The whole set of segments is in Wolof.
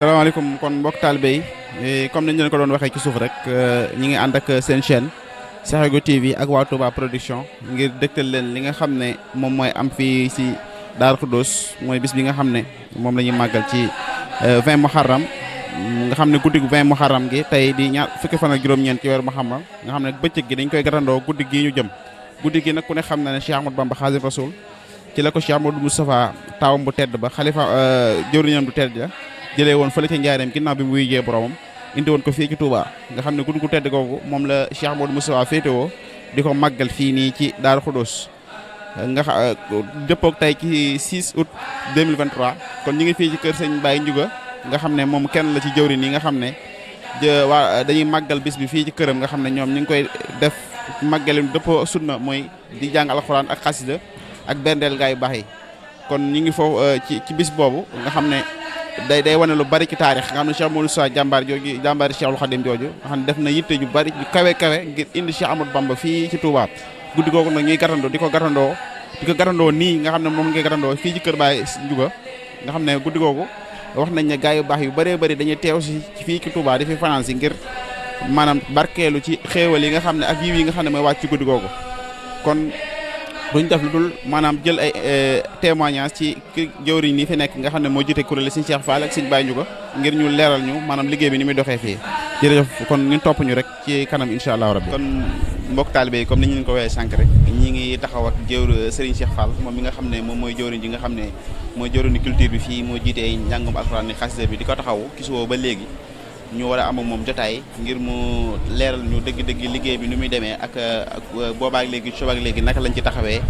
salaamaaleykum kon mbokk taalibe yi comme nañ leen ko doon waxee ci suuf rek ñi ngi ànd ak seen chaîne Sekhawgui TV ak waa Touba production ngir dëgtal leen li nga xam ne moom mooy am fii si Daaru Xudoos mooy bis bi nga xam ne moom la ñuy màggal ci 20 Muharram nga xam ne guddi gu 20 Muharram gi tey di ñaar fukki fan ak juróom-ñeent ci weeru Muharram nga xam ne bëccëg gi dañ koy garandoo guddi gii ñu jëm guddi gi nag ku ne xam na ne Cheikh Ahmadou Bamba Xaadimu Rasuul ci la ko Cheikh Amadou Moustapha taawam bu tedd ba xalifa jëwriñam bu tedd ja jëlee woon fële ca Njaareem ginnaaw bi mu wuyjee boromam indi woon ko fii ci Touba nga xam ne guddi gu tedd googu moom la Cheikh Amadou Moustapha féetewoo di ko màggal fii nii ci Daaru Xudoos nga dëppoog tey ci 6 août 2023 kon ñu ngi fii ci kër sëñ Baye Ndiouga nga xam ne moom kenn la ci jëwriñ yi nga xam ne waa dañuy màggal bis bi fii ci këram nga xam ne ñoom ñu ngi koy def màggalim dëppoo sunna mooy di jàng alxuraan ak xasida ak berndeel gaa yu baax yi kon ñu ngi foofu ci bis boobu nga xam ne day wane lu bari ci taarix nga xam ne Cheikh Amadou Moustapha jàmbaari Cheikhul Khadim jooju nga xam ne def na yitte ju bari ju kawe ngir indi Cheikh Amadou Bamba fii ci Touba guddi googu nag ñuy garandoo di ko garandoo nii nga xam ne moom ngay garandoo fii ci kër Baye Ndiouga nga xam ne guddi googu wax nañ ne gaa yu baax yu bëree bëri dañuy teew si fii ci Touba di fi fanaan si ngir maanaam barkeelu ci xéewal yi nga xam ne ak yiw yi nga xam ne mooy wàcc ci guddi googu kon duñ def lu dul maanaam jël ay témoignage ci jëwriñ yi fi nekk nga xam ne moo jiite kuréel Sëñ Cheikh Fall ak Sëñ Baye Ndiouga ngir ñu leeral ñu maanaam liggéey bi ni muy doxee fii jërëjëf kon ñu topp ñu rek ci kanam incha allah rabbi kon mbokk taalibe yi comme ni ñu leen ko waxee sànq rek ñi ngi taxaw ak Serigne Cheikh Fall moom mi nga xam ne moom mooy jëwriñ ji nga xam ne mooy jëwriñu culture bi fii moo jiite ay njàngum alxuraan ni xasida bi di ko taxaw kisoo ba léegi ñu war a am ak moom jotaay ngir mu leeral ñu dëgg-dëgg liggéey bi nu muy demee ak boobaak léegi subaak léegi naka lañ ci taxawee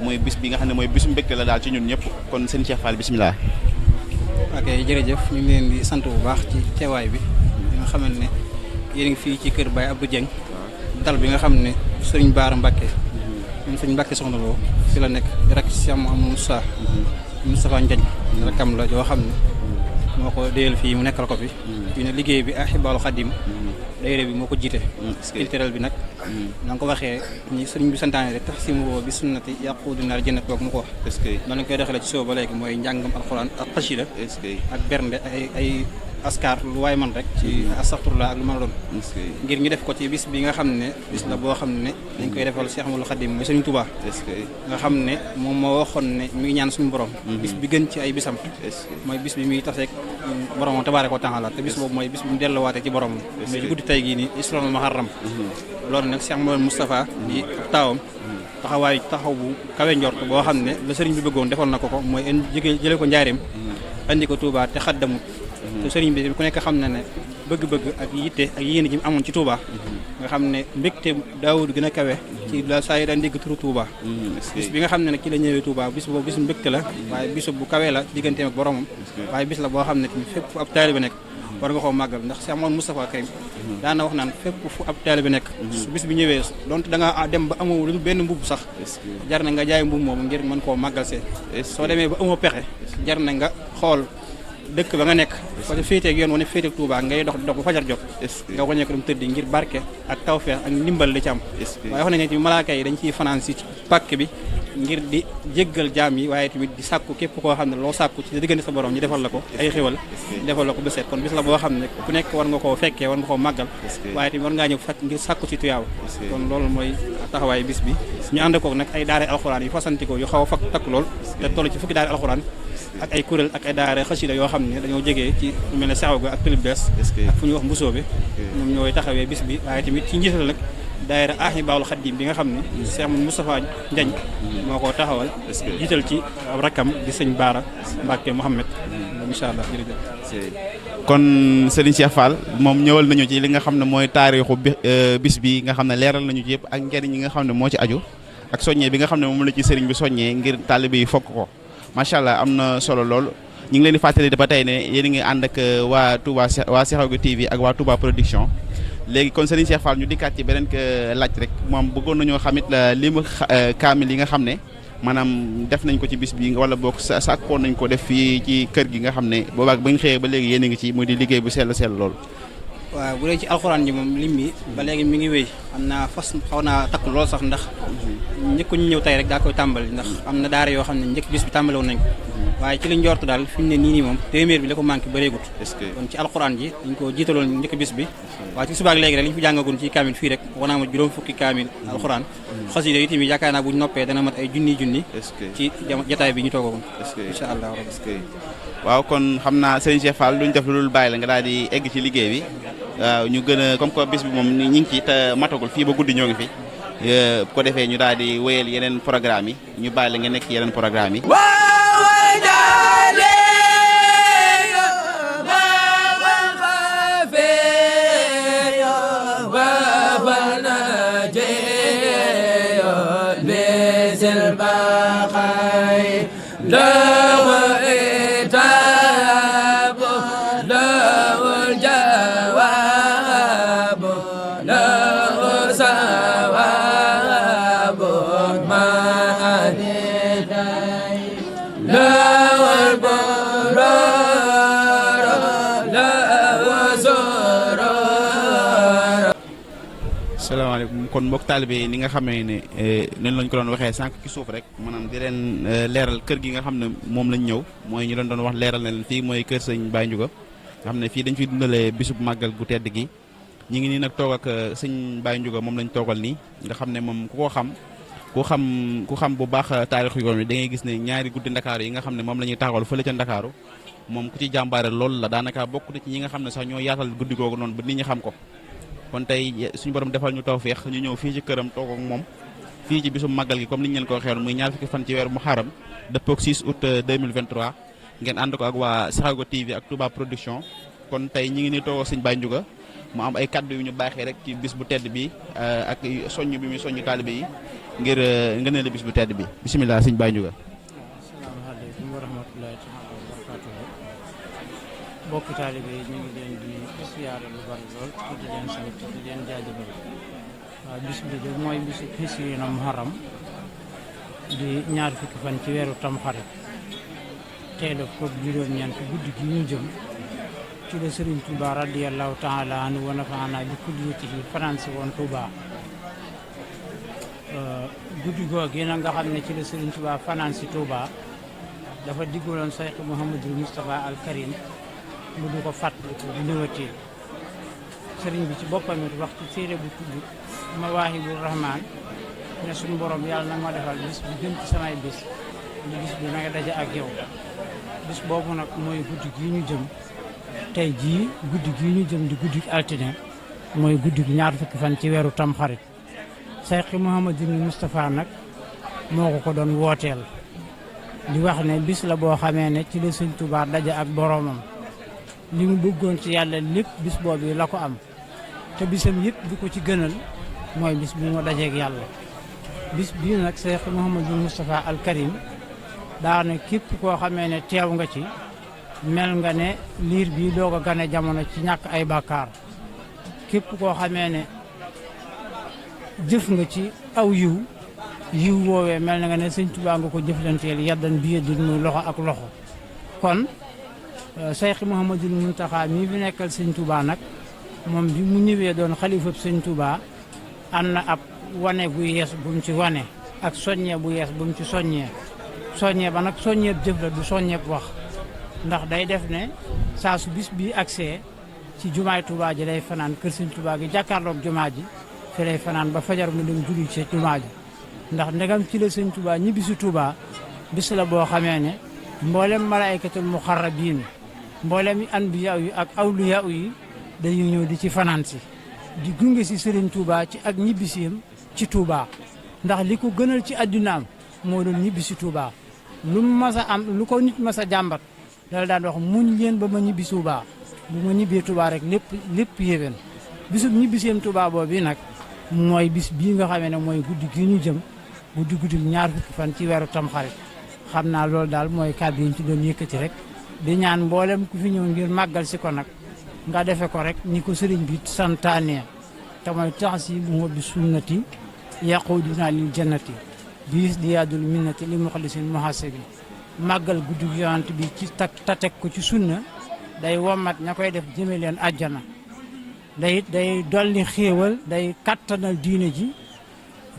mooy bis bi nga xam ne mooy bisu mbégte la daal ci ñun ñëpp kon sëñ Cheikh Fall bisimilah. ok jërëjëf ñu ngi leen di sant bu baax ci teewaay bi nga xamante ne yéen ngi fii ci kër Baye Abdou Dieng dal bi nga xam ne sëriñ Baara Mbacke ñun sëriñ Mbacke soxna loo fi la nekk rek ci Cheikh Mouhamadou Moustapha Ndiagne rakam la joo xam ne moo ko déyal fii mu nekkal ko fi fii ne liggéey bi Ahibahil Khadim daayira bi moo ko jiite culturel bi nag na nga ko waxee ñi sëriñ bi santaane rek tax si mu bi sunnati yaquudu naar jënat boog mu ko wax noonu lañ koy doxalee ci soo ba léegi mooy njàngam alxuraan ak xasida ak bernde ay askar lu waay man rek ci astaghfirullah ak lu mën a doon ngir ñu def ko ci bis bi nga xam ne bis la boo xam ne dañ koy defal Cheikh Ahmadou Khadim mooy Sëriñ Touba nga xam ne moom moo waxoon ne mi ngi ñaan suñu borom bis bi gën ci ay bisam mooy bis bi muy taseeg boromam tabaaraka wa taala te bis boobu mooy bis bi mu delluwaatee ci boromam mais ci guddi tey gii nii islamul muharram loolu nag Cheikh Mouhamadou Moustapha di taawam taxaw bu kawe njort boo xam ne la sëriñ bi bëggoon defal na ko mooy jëlee ko njaareem andi ko Touba te xaddamut te sëriñ bi ku nekk xam na ne bëgg-bëgg ak yitte ak yéene ji mu amoon ci Touba nga xam ne mbégte daawud gën a kawe ci la saa yi daan dégg turu Touba bis bi nga xam ne nag ci la ñëwee Touba bis boobu bisu mbégte la waaye bisu bu kawe la digganteem ak boromam waaye bis la boo xam ne tamit fépp fu ab taalibe nekk war nga koo màggal ndax Cheikh Mouhamadou Moustapha Karim daana wax naan fépp fu ab taalibe nekk su bis bi ñëwee donte da nga dem ba amoo lu benn mbubb sax jar na nga jaay mbubb moomu ngir mën koo màggal see soo demee ba amoo pexe jar na nga xool dëkk ba nga nekk fa ca féeteeg yoon wane féeteeg Touba ngay dox ba fajar jot nga wañee ko dem tëddi ngir barke ak tawfeex ak ndimbal li ci am waaye wax nañ ne ci malaaka yi dañ ciy fanaan si pàkk bi ngir di jéggal jaam yi waaye tamit di sàkku képp koo xam ne loo sàkku ci diggante sa borom ñu defal la ko ay xéwal defal la ko béseet kon bis la boo xam ne ku nekk war nga koo fekkee war nga koo màggal waaye tamit war ngaa ñëw fekk ngir sàkku ci tuyaaw kon loolu mooy taxawaay bis bi ñu ànd kook nag ay daare alxuraan yu fasantikoo yu xaw a fakk takk lool te toll ci fukki daare alxuraan ak ay kuréel ak ay daare xasida yoo xam ne dañoo jegee ci lu mel ne Sekhawgui ak Tëlib Bees ak fu ñuy wax Mbusoobe ñoom ñooy taxawee bis bi waaye tamit ci njiital nag daayira Ahibahil Khadim bi nga xam ne Cheikh Moustapha Ndiagne moo ko taxawal jiital ci rakkam di sëñ Baara Mbacke Mouhamed incha allah jërëjëf kon Serigne Cheikh Fall moom ñëwal nañu ci li nga xam ne mooy taarixu bis bi nga xam ne leeral nañu ci yëpp ak njëriñ yi nga xam ne moo ci aju ak soññee bi nga xam ne moom la ci Serigne bi soññee ngir taalibe yi fokk ko macha allah am na solo lool ñu ngi leen di fàttali ba tey ne yéen a ngi ànd ak waa Touba waa Sekhawgui TV ak waa Touba production léegi kon Serigne Cheikh Fall ñu dikkaat ci beneen laaj rek moom bëggoon nañoo xamit li mu kaamil yi nga xam ne maanaam def nañ ko ci bis bi wala boog sàkkoon nañ ko def fii ci kër gi nga xam ne boobaak ba ñu xëyee ba léegi yéen a ngi ci muy di liggéey bu sell lool. waaw bu dee ci alxuraan ji moom lim bi ba léegi mi ngi wéy xam naa fas xaw naa takk lool sax ndax njëkk ñu ñëw tey rek daa koy tàmbali ndax am na daara yoo xam ne njëkk bis bi tàmbali woon nañ ko waaye ci li njort daal fi mu ne nii moom téeméer bi la ko manqué bëreegut kon ci alxuraan ji dañ ko jiitaloon njëkk bis bi waaye ci subaak léegi rek li ñu fi jàngagun ci kaamil fii rek wanaa ma juróom fukki kaamil alxuraan xasida yi tamit yaakaar naa bu ñu noppee dana mat ay junni ci jataay bi ñu toogagun incha allah waaw kon xam naa sëñ Cheikh Fall duñ def lu dul bàyyi la nga daal di egg ci liggéey bi waaw ñu gën a comme que bis bi moom ñu ngi ci te matagul fii ba guddi ñoo ngi fi bu ko defee ñu daal di wéyal yeneen programme yi ñu bàyyi la nga nekk yeneen programme yi salaamaaleykum kon mbokk taalibe yi ni nga xamee ne nen lañ ko doon waxee sànq ci suuf rek maanaam di leen leeral kër gi nga xam ne moom lañ ñëw mooy ñu doon wax leeral na leen fii mooy kër sëñ Baye Ndiouga nga xam ne fii dañ fiy dundalee bisub màggal gu tedd gi ñi ngi nii nag toog ak sëñ Baye Ndiouga moom lañ toogal nii nga xam ne moom ku xam bu baax taarixu yoon wi da ngay gis ne ñaari guddi ndakaaru yi nga xam ne moom la ñuy taxawal fële ca ndakaaru moom ku ci jàmbaare loolu la daanaka bokk na ci ñi nga xam ne sax ñoo yaatal guddi googu noonu ba nit ñi xam ko kon tey suñu borom defal ñu tawfeex ñu ñëw fii ci këram toog ak moom fii ci bisum màggal gi comme ni ñu leen ko waxee woon muy ñaar fukki fan ci weeru Muharram dëppoo ak 6 août 2023 ngeen ànd ko ak waa Sekhawgui TV ak Touba Production kon tey ñi ngi ni toog ak sëñ Baye Ndiouga mu am ay kaddu yu ñu baaxee rek ci bis bu tedd bi ak soññ bi muy soññ taalibe yi ngir ngëneel bis bu tedd bi bisimilah sëñ Baye Ndiouga. asalaamaaleykum wa rahmatulahi taala wa barakaatuhu mbokki taalibe yi ñu ngi leen di siyaare lu bari lool di leen sant di leen jaajëfal waaw bis bi de mooy bisu xisriina Muharram di ñaar fukki fan ci weeru Tamxarit tey la ko juróom-ñeent guddi gi ñu jëm ci la Sëriñ Tuuba radiyallahu taala anhu wa nafaana bi kulliyatihi fanaan si woon Tuuba guddi googu nag nga xam ne ci la Sëriñ Tuuba fanaan si Tuuba dafa diggaloon Cheikh Mouhamadul Moustapha al Karim mu du ko fàttaliku di ñëwatee sëriñ bi ci boppam it wax ci téere bu tudd Mawaahibur Rahmaan ne suñu borom yàlla na ma defal bis bi gën ci samay bis ñu bis bi na nga daje ak yow bis boobu nag mooy guddi gii ñu jëm tey jii guddi gii ñu jëm di guddi altine mooy guddi gi ñaar fukki fan ci weeru Tamxarit Cheikh Mouhamadul Moustapha nag moo ko doon wooteel di wax ne bis la boo xamee ne ci la Sëriñ Tuubaa daje ak boromam li mu bëggoon ci yàlla lépp bis boobu la ko am te bisam yëpp di ko ci gënal mooy bis bi mu dajeeg yàlla bis bii nag Cheikh Mouhamadul Moustapha al Karim daa ne képp koo xamee ne teew nga ci mel nga ne liir bii doog a gane jamono ci ñàkk ay bàkkaar képp koo xamee ne jëf nga ci aw yiw woowee mel na nga ne Sëñ Tuubaa nga ko jëflanteel yaddan bi yadin muy loxo ak loxo kon Cheikh Mouhamadul Mountakha mii fi nekkal Sëñ Tuubaa nag moom bi mu ñëwee doon xalifab Sëñ Tuubaa am na ab wane bu yees bu mu ci wane ak soññee bu yees bu mu ci soññee ba nag soññeeb jëf la du soññeeb wax ndax day def ne saa su bis bii agsee ci jumaay Tuubaa ji lay fanaan kër Sëñ Tuubaa gi jàkkaarloog jumaa ji fi lay fanaan ba fajar mu dem julli ci jumaa ji ndax ndegam ci la Sëñ Tuubaa ñibbi si Tuubaa bis la boo xamee ne mboolem malaaykatul muxarrabiin mboolem anbiyaa yi ak awliyaa yi dañuy ñëw di ci fanaan si di gunge si Sëriñ Tuubaa ci ak ñibbisiyam ci Tuubaa ndax li ko gënal ci addunaam moo doon ñibbi si Tuubaa lu mu mas a am lu ko nit mas a jàmbat dala daan wax muñ leen ba ma ñibbi Tuubaa bu ma ñibbee Tuubaa rek lépp yéwén bisub ñibbisiyam Tuubaa boobu nag mooy bis bii nga xamee ne mooy guddi gi ñu jëm guddi ñaar fukki fan ci weeru Tamxarit xam naa loolu daal mooy kàddu yi ñu ci doon yëkkati rek di ñaan mboolem ku fi ñëw ngir màggal si ko nag nga defe ko rek ni ko sëriñ bi santaane te mooy ta'ziimuhu bi sunnati yaquuduna lil jannati biis diyaadul minnati li muxlisin muhasibi màggal guddi yonent bi ci teg ko ci sunna day wommat ña koy def jëme leen àjjana day dolli xéewal day kattanal diine ji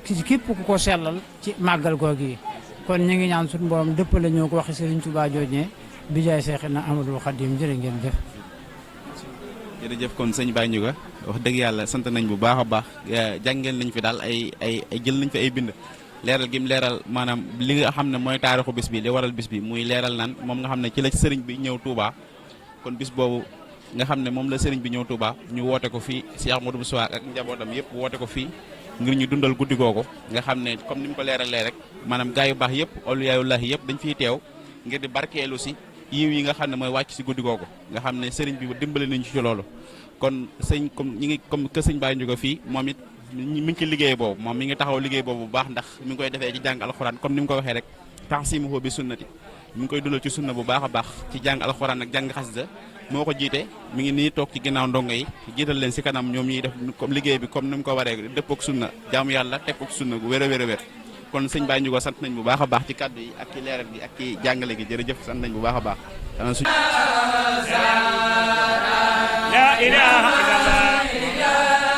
ci képp ku ko sellal ci màggal googu yi kon ñu ngi ñaan suñu borom dëppale ñoo ko waxi Serigne Touba joojee bi jaay Seexina Ahmadul Xadim jërë ngeen jëf. jërëjëf kon sëñ Baye Ndiouga wax dëgg yàlla sant nañ bu baax a baax jàngeen nañ fi daal ay jël nañ fi ay bind leeral gi mu leeral maanaam li nga xam ne mooy taarixu bis bi li waral bis bi muy leeral naan moom nga xam ne ci la sëriñ bi ñëw Touba kon bis boobu nga xam ne moom la sëriñ bi ñëw Touba ñu woote ko fii Cheikh Modou Moussa ak njabootam yëpp woote ko fii ngir ñu dundal guddi googu nga xam ne comme ni mu ko leeralee rek maanaam gaa yu baax yëpp awliyaaullahi yëpp dañ fiy teew ngir di barkeelu si yiw yi nga xam ne mooy wàcc si guddi googu nga xam ne sëriñ bi dimbale nañu ci loolu kon sëñ comme ñi ngi comme que sëñ Baye Ndiouga fii moom it mi ngi ci liggéey boobu moom mi ngi taxaw liggéey boobu bu baax ndax mi ngi koy defee ci jàng alxuraan comme ni mu ko waxee rek taxsimuhu bi sunnati mi ngi koy dundal ci sunna bu baax a baax ci jàng alxuraan ak jàng xasida moo ko jiite mi ngi nii toog ci ginnaaw ndongo yi jiital leen si kanam ñoom ñuy def comme liggéey bi comme ni mu ko waree dëppoo ak sunna jaamu yàlla teg ko sunna gu wér a wér a wér kon sëñ Baye Ndiouga sant nañ bu baax a baax ci kàddu yi ak ci leeral gi ak ci jàngale gi jërëjëf sant nañ bu baax a baax la ilaha illallah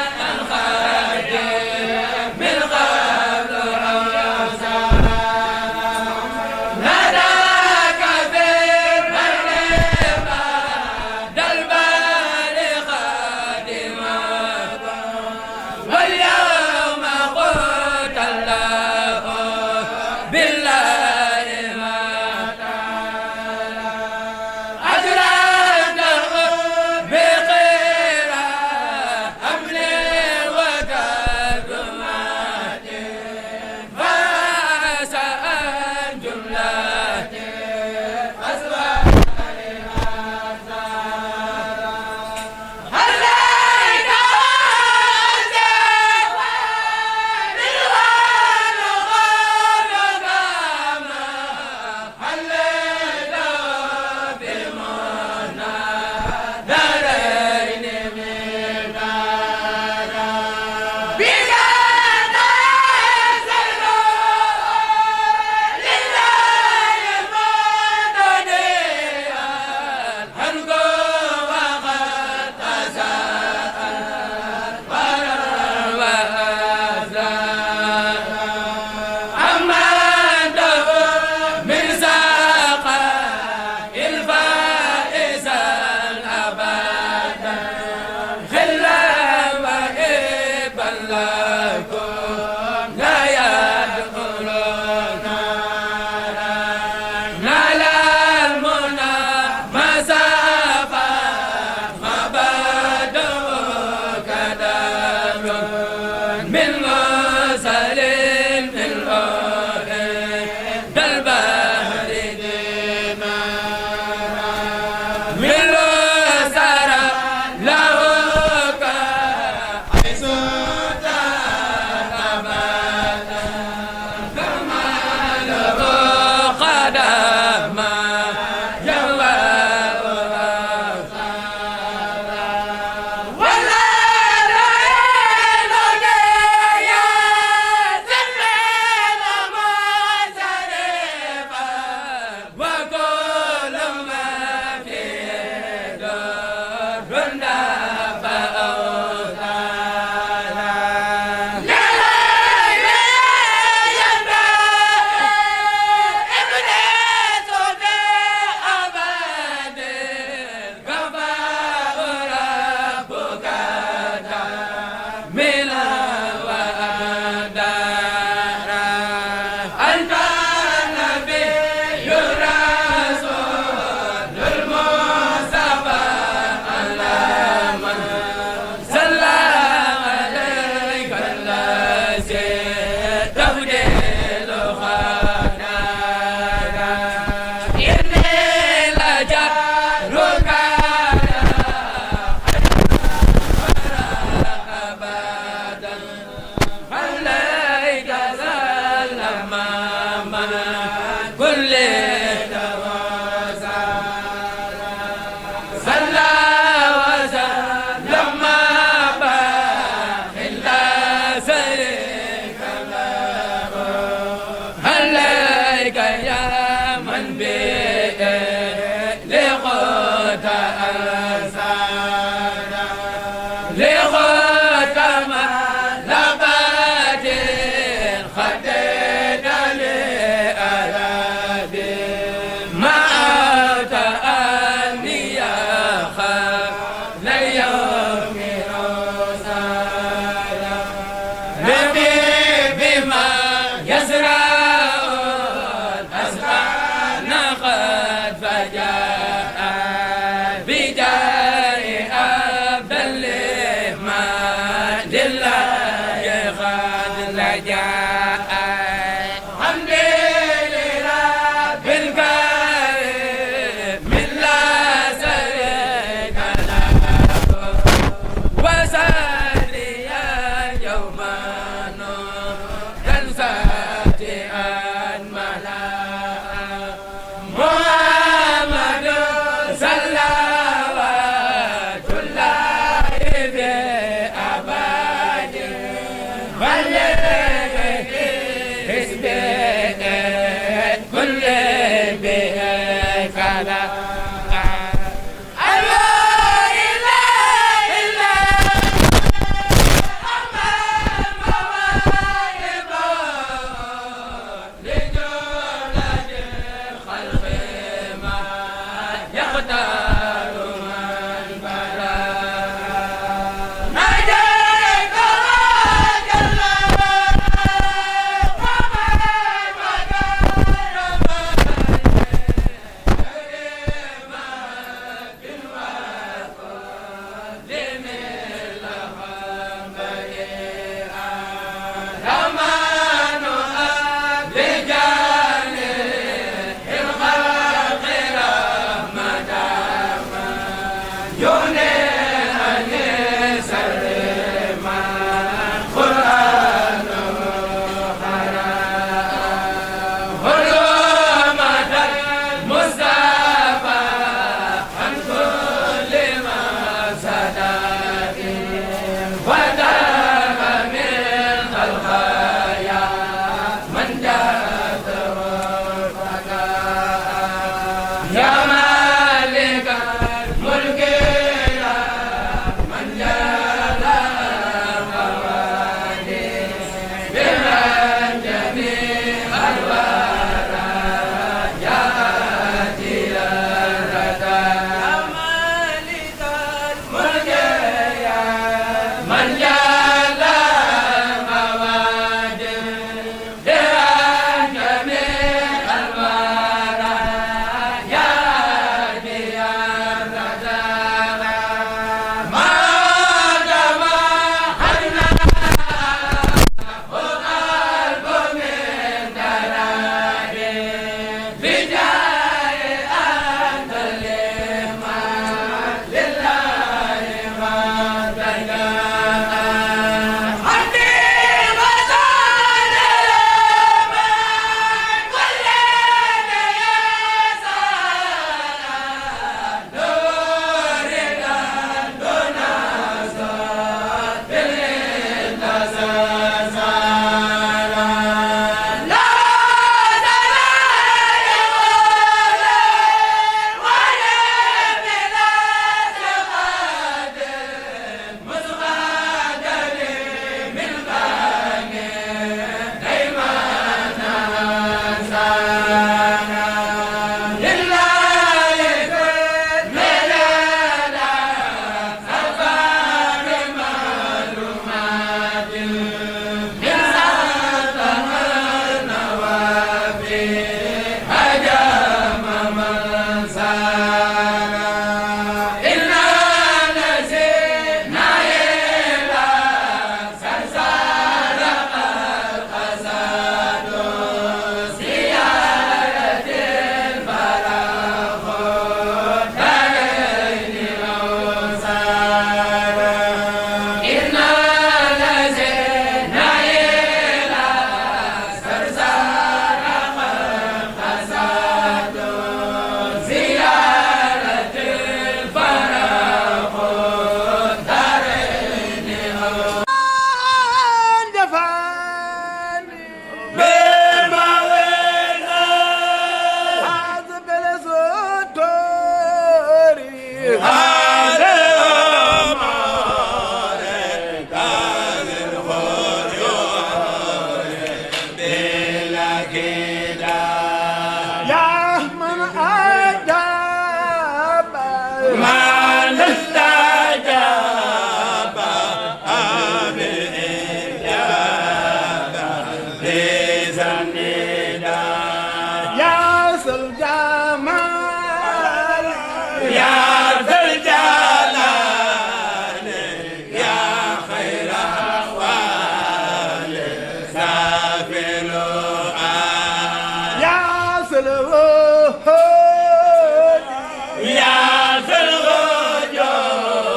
Your name.